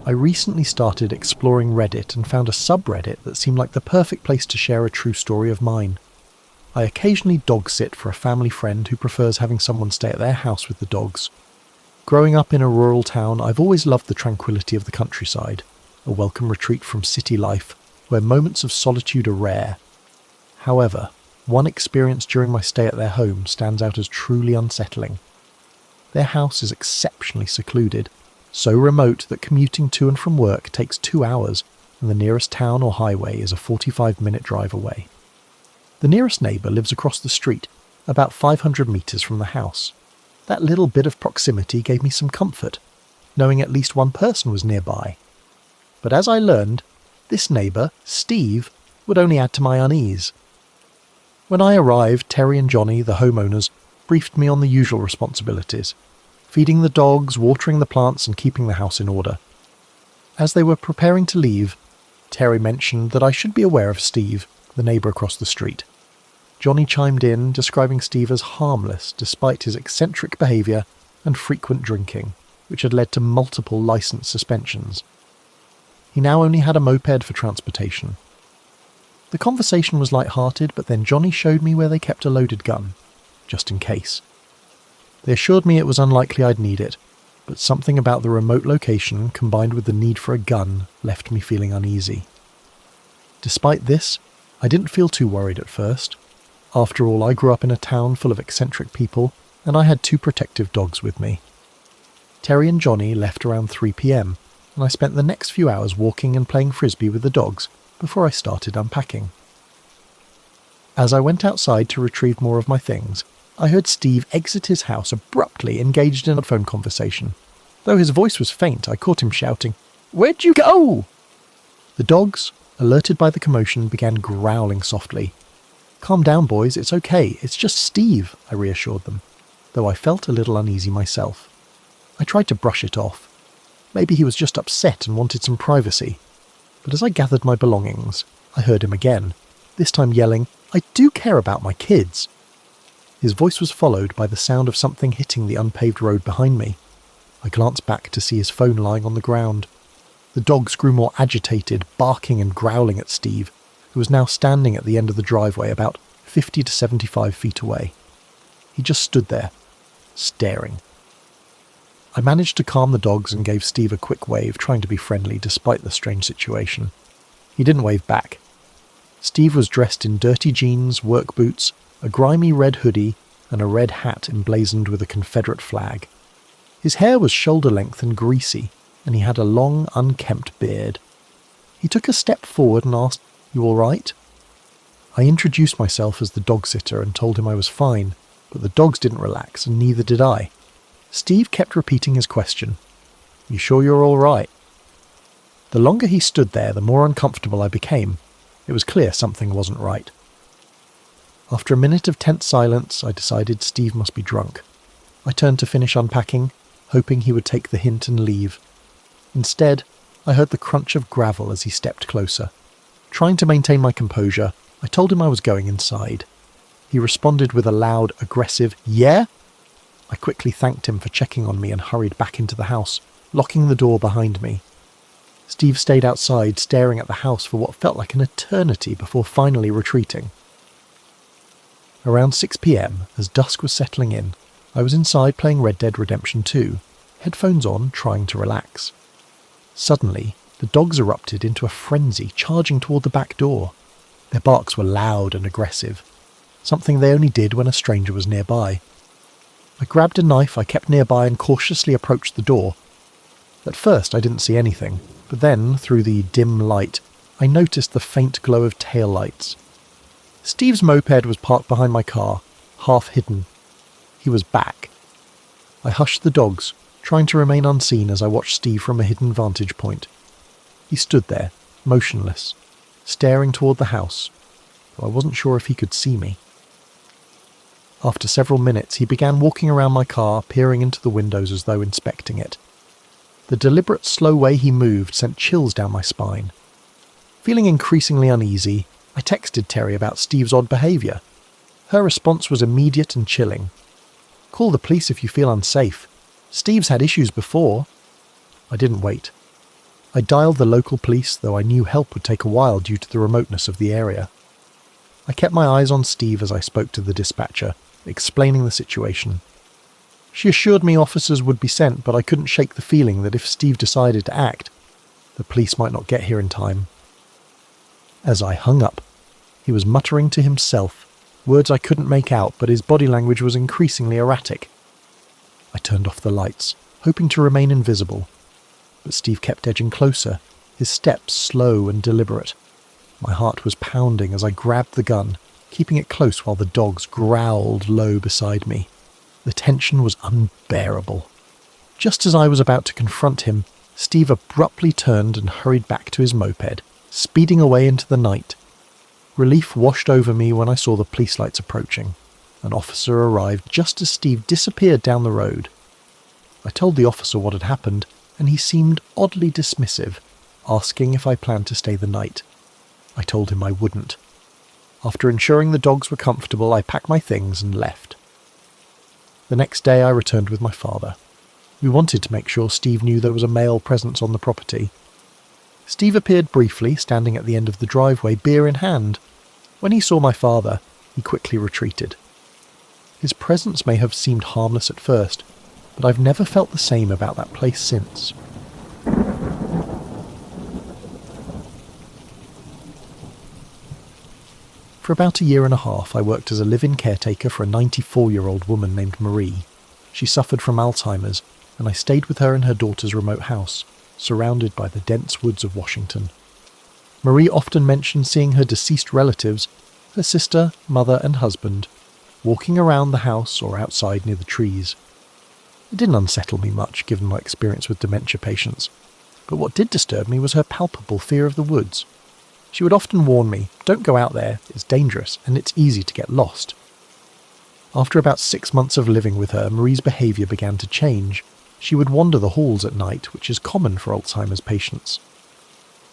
I recently started exploring Reddit and found a subreddit that seemed like the perfect place to share a true story of mine. I occasionally dog sit for a family friend who prefers having someone stay at their house with the dogs. Growing up in a rural town, I've always loved the tranquility of the countryside, a welcome retreat from city life, where moments of solitude are rare. However, one experience during my stay at their home stands out as truly unsettling. Their house is exceptionally secluded, so remote that commuting to and from work takes 2 hours, and the nearest town or highway is a 45-minute drive away. The nearest neighbour lives across the street, about 500 metres from the house. That little bit of proximity gave me some comfort, knowing at least one person was nearby. But as I learned, this neighbour, Steve, would only add to my unease. When I arrived, Terry and Johnny, the homeowners, briefed me on the usual responsibilities: feeding the dogs, watering the plants and keeping the house in order. As they were preparing to leave, Terry mentioned that I should be aware of Steve, the neighbour across the street. Johnny chimed in, describing Steve as harmless despite his eccentric behaviour and frequent drinking, which had led to multiple licence suspensions. He now only had a moped for transportation. The conversation was light-hearted, but then Johnny showed me where they kept a loaded gun, just in case. They assured me it was unlikely I'd need it, but something about the remote location combined with the need for a gun left me feeling uneasy. Despite this, I didn't feel too worried at first. After all, I grew up in a town full of eccentric people, and I had 2 protective dogs with me. Terry and Johnny left around 3 p.m, and I spent the next few hours walking and playing frisbee with the dogs before I started unpacking. As I went outside to retrieve more of my things, I heard Steve exit his house abruptly, engaged in a phone conversation. Though his voice was faint, I caught him shouting, "Where'd you go?" The dogs, alerted by the commotion, began growling softly. "Calm down, boys, it's okay, it's just Steve," I reassured them, though I felt a little uneasy myself. I tried to brush it off. Maybe he was just upset and wanted some privacy. But as I gathered my belongings, I heard him again, this time yelling, "I do care about my kids." His voice was followed by the sound of something hitting the unpaved road behind me. I glanced back to see his phone lying on the ground. The dogs grew more agitated, barking and growling at Steve, who was now standing at the end of the driveway about 50 to 75 feet away. He just stood there, staring. I managed to calm the dogs and gave Steve a quick wave, trying to be friendly despite the strange situation. He didn't wave back. Steve was dressed in dirty jeans, work boots, a grimy red hoodie, and a red hat emblazoned with a Confederate flag. His hair was shoulder-length and greasy, and he had a long, unkempt beard. He took a step forward and asked, "You all right?" I introduced myself as the dog-sitter and told him I was fine, but the dogs didn't relax, and neither did I. Steve kept repeating his question, "You sure you're all right?" The longer he stood there, the more uncomfortable I became. It was clear something wasn't right. After a minute of tense silence, I decided Steve must be drunk. I turned to finish unpacking, hoping he would take the hint and leave. Instead, I heard the crunch of gravel as he stepped closer. Trying to maintain my composure, I told him I was going inside. He responded with a loud, aggressive, "Yeah?" I quickly thanked him for checking on me and hurried back into the house, locking the door behind me. Steve stayed outside, staring at the house for what felt like an eternity before finally retreating. Around 6 p.m, as dusk was settling in, I was inside playing Red Dead Redemption 2, headphones on, trying to relax. Suddenly, the dogs erupted into a frenzy, charging toward the back door. Their barks were loud and aggressive, something they only did when a stranger was nearby. I grabbed a knife I kept nearby and cautiously approached the door. At first I didn't see anything, but then, through the dim light, I noticed the faint glow of tail lights. Steve's moped was parked behind my car, half hidden. He was back. I hushed the dogs, trying to remain unseen as I watched Steve from a hidden vantage point. He stood there, motionless, staring toward the house, though I wasn't sure if he could see me. After several minutes, he began walking around my car, peering into the windows as though inspecting it. The deliberate, slow way he moved sent chills down my spine. Feeling increasingly uneasy, I texted Terry about Steve's odd behaviour. Her response was immediate and chilling. "Call the police if you feel unsafe. Steve's had issues before." I didn't wait. I dialed the local police, though I knew help would take a while due to the remoteness of the area. I kept my eyes on Steve as I spoke to the dispatcher, explaining the situation. She assured me officers would be sent, but I couldn't shake the feeling that if Steve decided to act, the police might not get here in time. As I hung up, he was muttering to himself, words I couldn't make out, but his body language was increasingly erratic. I turned off the lights, hoping to remain invisible, but Steve kept edging closer, his steps slow and deliberate. My heart was pounding as I grabbed the gun, keeping it close while the dogs growled low beside me. The tension was unbearable. Just as I was about to confront him, Steve abruptly turned and hurried back to his moped, speeding away into the night. Relief washed over me when I saw the police lights approaching. An officer arrived just as Steve disappeared down the road. I told the officer what had happened, and he seemed oddly dismissive, asking if I planned to stay the night. I told him I wouldn't. After ensuring the dogs were comfortable, I packed my things and left. The next day I returned with my father. We wanted to make sure Steve knew there was a male presence on the property. Steve appeared briefly, standing at the end of the driveway, beer in hand. When he saw my father, he quickly retreated. His presence may have seemed harmless at first, but I've never felt the same about that place since. For about a year and a half, I worked as a live-in caretaker for a 94-year-old woman named Marie. She suffered from Alzheimer's, and I stayed with her in her daughter's remote house, surrounded by the dense woods of Washington. Marie often mentioned seeing her deceased relatives, her sister, mother and husband, walking around the house or outside near the trees. It didn't unsettle me much, given my experience with dementia patients, but what did disturb me was her palpable fear of the woods. She would often warn me, "Don't go out there, it's dangerous and it's easy to get lost." After about 6 months of living with her, Marie's behaviour began to change. She would wander the halls at night, which is common for Alzheimer's patients.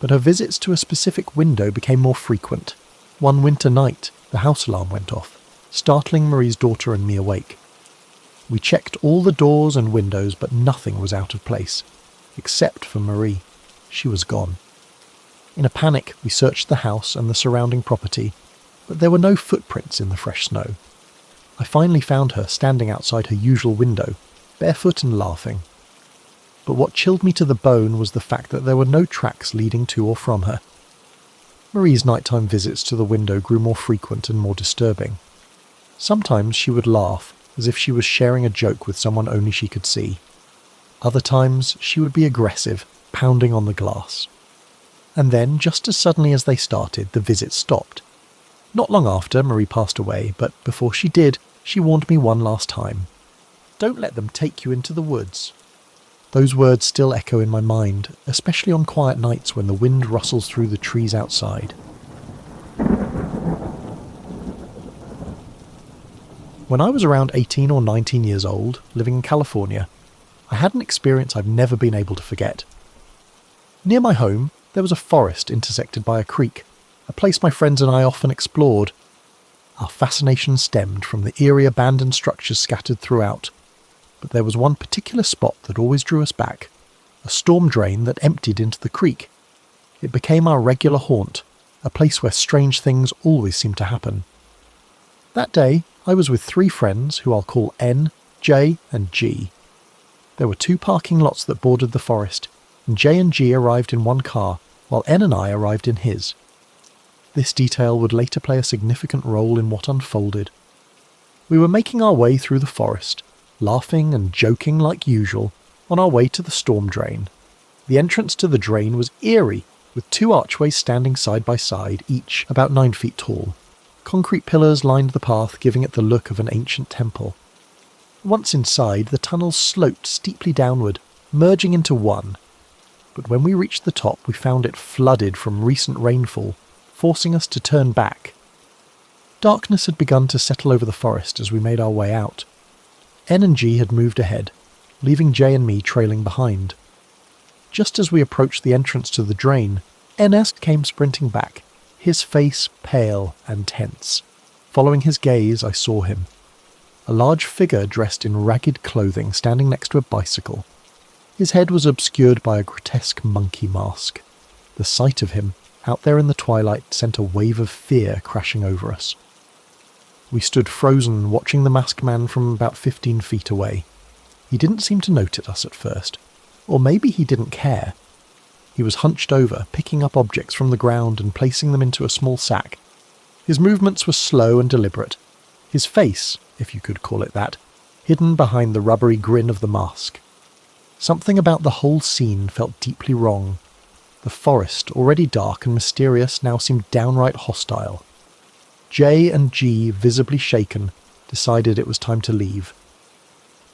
But her visits to a specific window became more frequent. One winter night, the house alarm went off, startling Marie's daughter and me awake. We checked all the doors and windows, but nothing was out of place, except for Marie. She was gone. In a panic, we searched the house and the surrounding property, but there were no footprints in the fresh snow. I finally found her standing outside her usual window, barefoot and laughing. But what chilled me to the bone was the fact that there were no tracks leading to or from her. Marie's nighttime visits to the window grew more frequent and more disturbing. Sometimes she would laugh, as if she was sharing a joke with someone only she could see. Other times she would be aggressive, pounding on the glass. And then, just as suddenly as they started, the visits stopped. Not long after, Marie passed away, but before she did, she warned me one last time. "Don't let them take you into the woods." Those words still echo in my mind, especially on quiet nights when the wind rustles through the trees outside. When I was around 18 or 19 years old, living in California, I had an experience I've never been able to forget. Near my home, there was a forest intersected by a creek, a place my friends and I often explored. Our fascination stemmed from the eerie abandoned structures scattered throughout, but there was one particular spot that always drew us back, a storm drain that emptied into the creek. It became our regular haunt, a place where strange things always seemed to happen. That day, I was with 3 friends who I'll call N, J and G. There were 2 parking lots that bordered the forest, and J and G arrived in one car, while N and I arrived in his. This detail would later play a significant role in what unfolded. We were making our way through the forest, laughing and joking like usual, on our way to the storm drain. The entrance to the drain was eerie, with 2 archways standing side by side, each about 9 feet tall. Concrete pillars lined the path, giving it the look of an ancient temple. Once inside, the tunnels sloped steeply downward, merging into one. But when we reached the top, we found it flooded from recent rainfall, forcing us to turn back. Darkness had begun to settle over the forest as we made our way out. N and G had moved ahead, leaving J and me trailing behind. Just as we approached the entrance to the drain, NS came sprinting back, his face pale and tense. Following his gaze, I saw him. A large figure dressed in ragged clothing standing next to a bicycle. His head was obscured by a grotesque monkey mask. The sight of him, out there in the twilight, sent a wave of fear crashing over us. We stood frozen, watching the masked man from about 15 feet away. He didn't seem to notice us at first. Or maybe he didn't care. He was hunched over, picking up objects from the ground and placing them into a small sack. His movements were slow and deliberate. His face, if you could call it that, hidden behind the rubbery grin of the mask. Something about the whole scene felt deeply wrong. The forest, already dark and mysterious, now seemed downright hostile. J and G, visibly shaken, decided it was time to leave.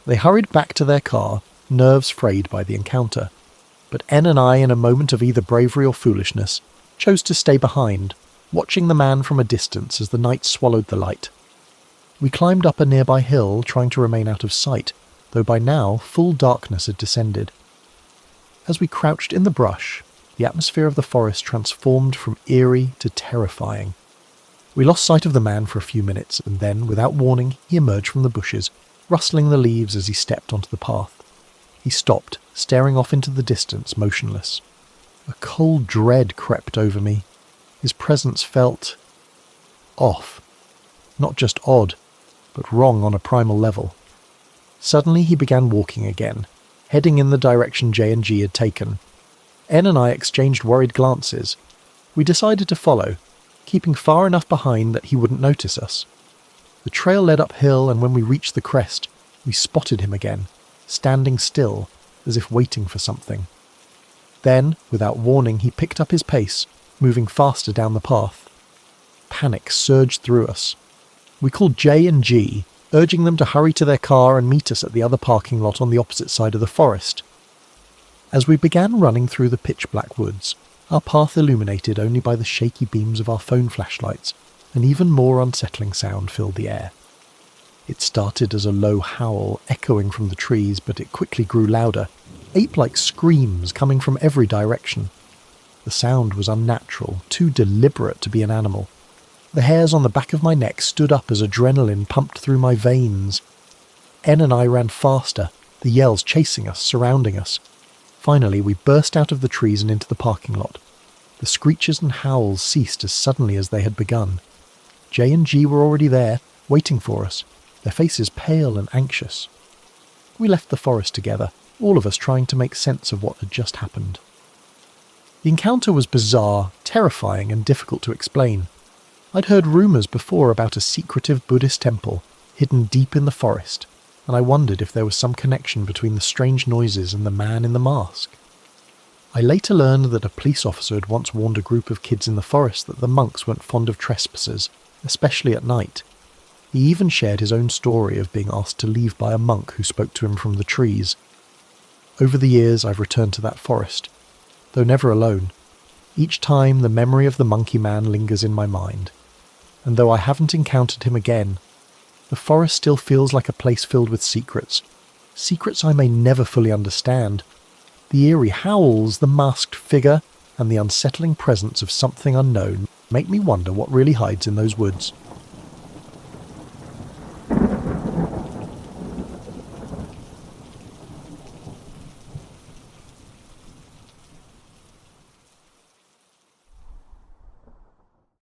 They hurried back to their car, nerves frayed by the encounter. But N and I, in a moment of either bravery or foolishness, chose to stay behind, watching the man from a distance as the night swallowed the light. We climbed up a nearby hill, trying to remain out of sight, though by now full darkness had descended. As we crouched in the brush, the atmosphere of the forest transformed from eerie to terrifying. We lost sight of the man for a few minutes, and then, without warning, he emerged from the bushes, rustling the leaves as he stepped onto the path. He stopped, staring off into the distance, motionless. A cold dread crept over me. His presence felt off. Not just odd, but wrong on a primal level. Suddenly he began walking again, heading in the direction J and G had taken. N and I exchanged worried glances. We decided to follow, keeping far enough behind that he wouldn't notice us. The trail led uphill, and when we reached the crest, we spotted him again, standing still, as if waiting for something. Then, without warning, he picked up his pace, moving faster down the path. Panic surged through us. We called J and G, urging them to hurry to their car and meet us at the other parking lot on the opposite side of the forest. As we began running through the pitch-black woods, our path illuminated only by the shaky beams of our phone flashlights, an even more unsettling sound filled the air. It started as a low howl echoing from the trees, but it quickly grew louder, ape-like screams coming from every direction. The sound was unnatural, too deliberate to be an animal. The hairs on the back of my neck stood up as adrenaline pumped through my veins. N and I ran faster, the yells chasing us, surrounding us. Finally, we burst out of the trees and into the parking lot. The screeches and howls ceased as suddenly as they had begun. J and G were already there, waiting for us, their faces pale and anxious. We left the forest together, all of us trying to make sense of what had just happened. The encounter was bizarre, terrifying, and difficult to explain. I'd heard rumours before about a secretive Buddhist temple hidden deep in the forest, and I wondered if there was some connection between the strange noises and the man in the mask. I later learned that a police officer had once warned a group of kids in the forest that the monks weren't fond of trespassers, especially at night. He even shared his own story of being asked to leave by a monk who spoke to him from the trees. Over the years I've returned to that forest, though never alone. Each time the memory of the monkey man lingers in my mind, and though I haven't encountered him again, the forest still feels like a place filled with secrets. Secrets I may never fully understand. The eerie howls, the masked figure, and the unsettling presence of something unknown make me wonder what really hides in those woods.